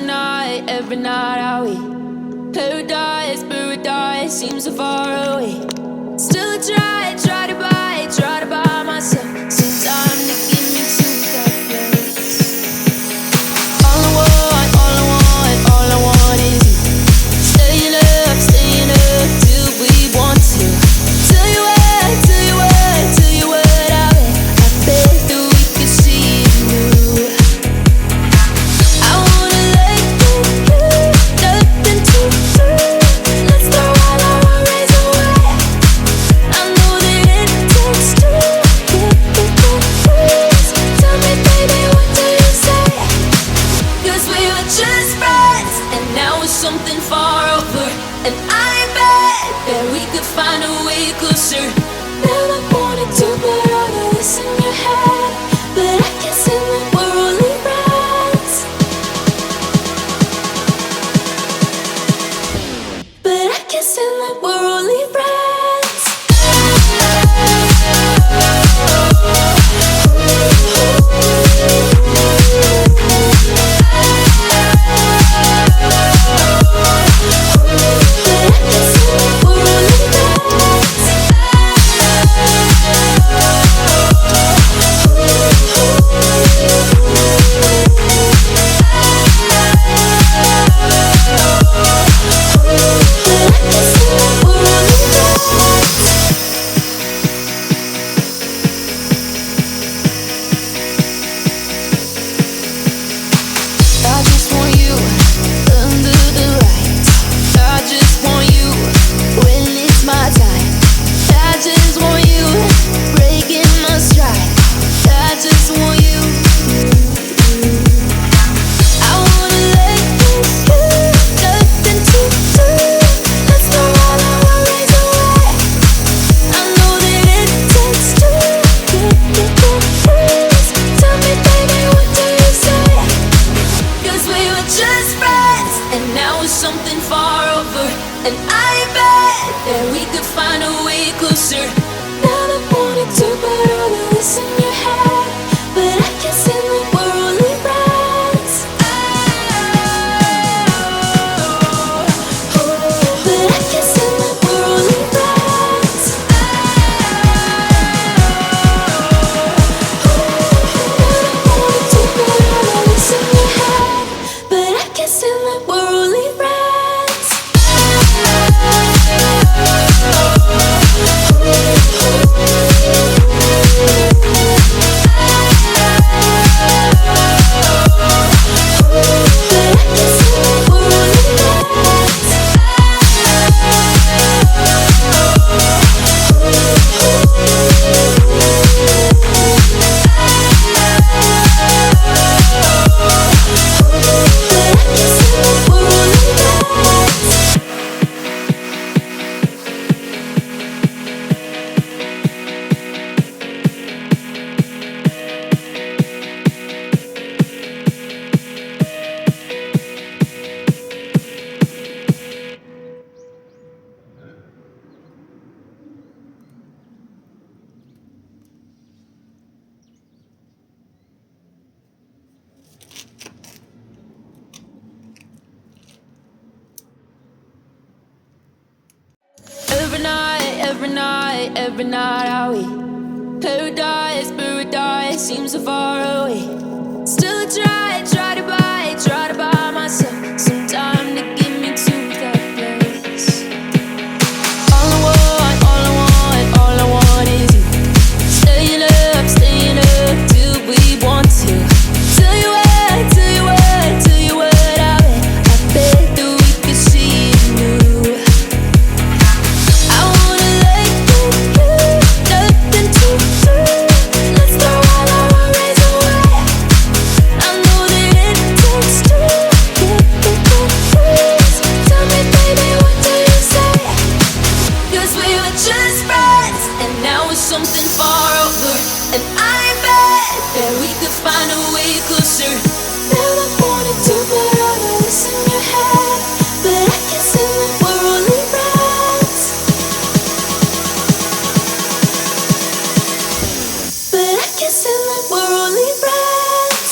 every night are we paradise, paradise seems so far away. Still I try to buy myself some time to get me to that place. All I want is you. Staying up till we want to. Tell you what I bet that we could see it new. I wanna let you, nothing to do. Let's throw all our worries away. I know that it takes two to get the breeze. Tell me, baby, what do you say? 'Cause we were just friends, and now it's something far over. And I bet that we could find a way closer. Never wanted to put all of this in your head, but I guess in the we're only friends. But I guess in the we're only friends. I just want you under the lights. I just want you when it's my time. I just want you breaking my stride. I just want you. I wanna let you go, nothing to do. Let's throw all our worries away. I know that it takes two to get the breeze. Tell me, baby, what do you say? 'Cause we were just friends, and now it's something far over. And I bet that we could find a way closer. Never wanted to put all of this in your head, but I guess in the we're only friends. But I guess in the we're only friends. Never wanted to put all of this in your head, but I guess in the we're only friends. Every night are we paradise, paradise seems so far away. Still I try to buy myself some time to get me to that place. All I want is you. Staying up till we want to. Tell you what I bet that we could see it new. I wanna let you go, nothing to do. Let's throw all our worries away. I know that it takes two to get the breeze. Tell me, baby, what do you say? 'Cause we were just friends, and now it's something far over. And I bet that we could find a way closer. Never wanted to put all of this in your head, but I guess in the we're only friends. But I guess in the we're only friends.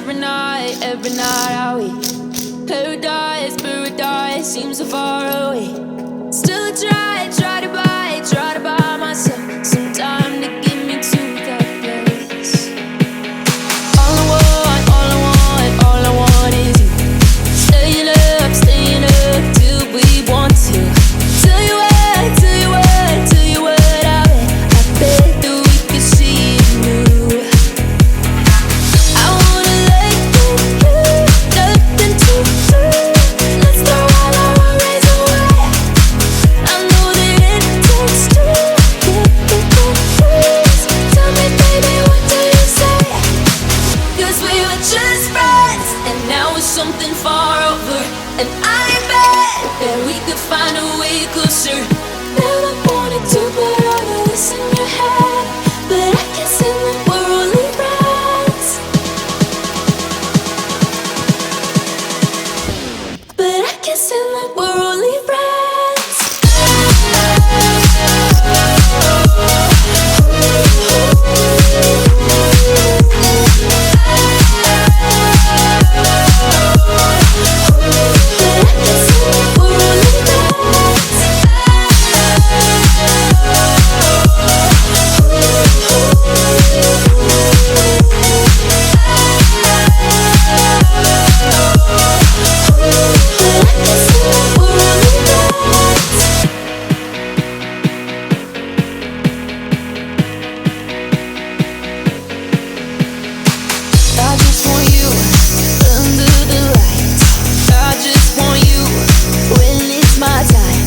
every night are we paradise, paradise seems so far away. Still I try to buy myself some time to get me to that place. All I want is you. Staying up till we want to. Tell you what, I bet that we could see it new. I wanna let go, nothing to do. Let's throw all our worries away. I know that it takes two to get confused. Tell me, baby, what do you say? 'Cause we were just friends, and now it's something far over. And I bet that we could find a way closer. Never wanted to put all of this in your head, but I guess in the we're only friends. But I guess in the we're only friends. I just want you under the lights. I just want you when it's my time.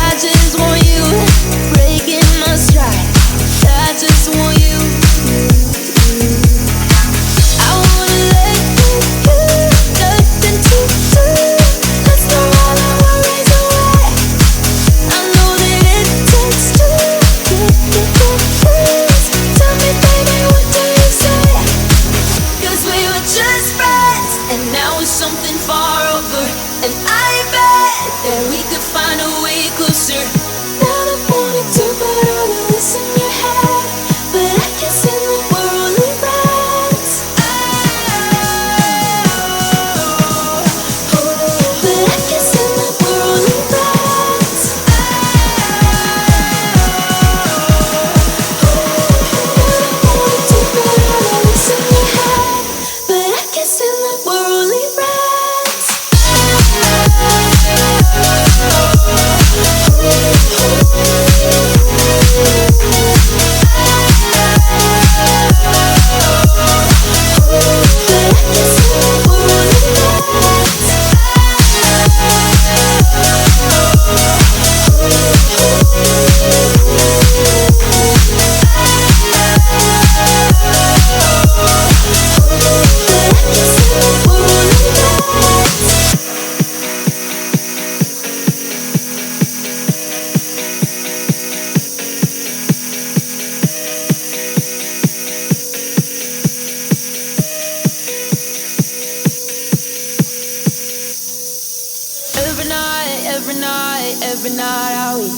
I just want you breaking my stride. I just want you. I wanna let go, nothing to do. Let's throw all our worries away. I know that it takes two to get confused. Tell me, baby, what do you say? 'Cause we were just friends, and now it's something far over. And I bet that we could find a way closer. Never wanted to put all of this in your head, but I guess in the we're only friends. But I guess in the we're only friends. Never wanted to put all of this in your head, but I guess in the we're only friends. Every night are we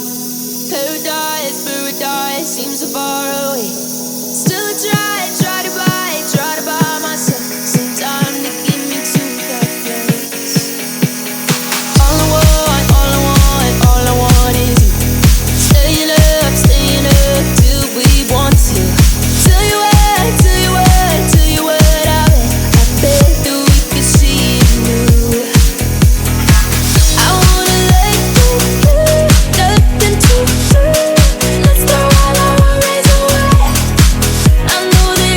paradise, paradise seems so far away. Still I try to buy myself some time to get me to that place. All I want is you. Staying up till we want to. Tell you what, I bet that we could see it new. I wanna let go, nothing to do. Let's throw all our worries away. I know that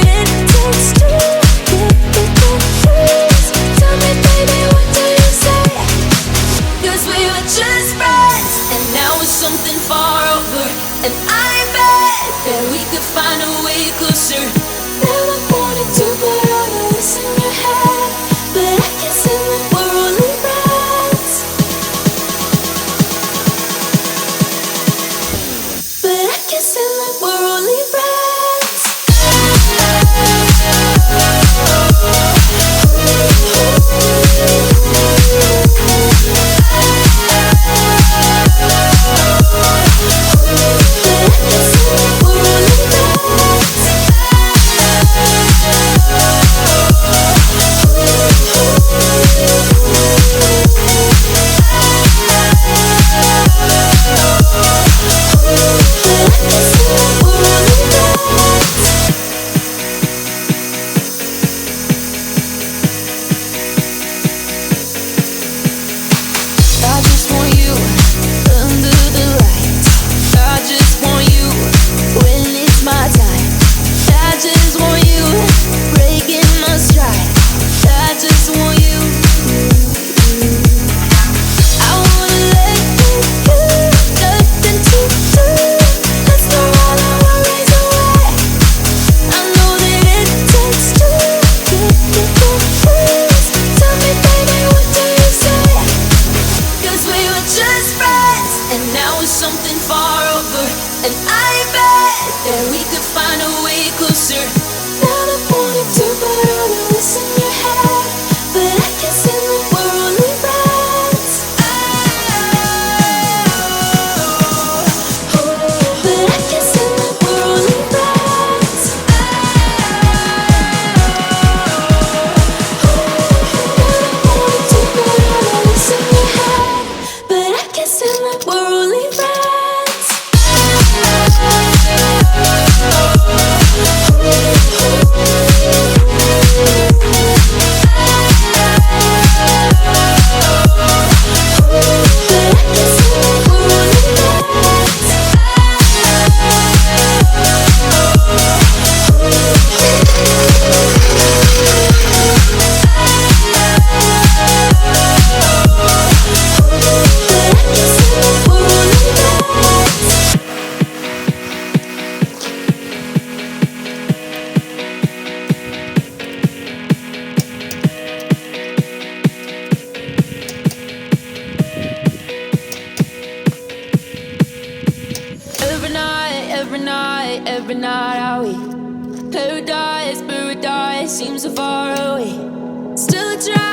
paradise, paradise seems so far away. Still I try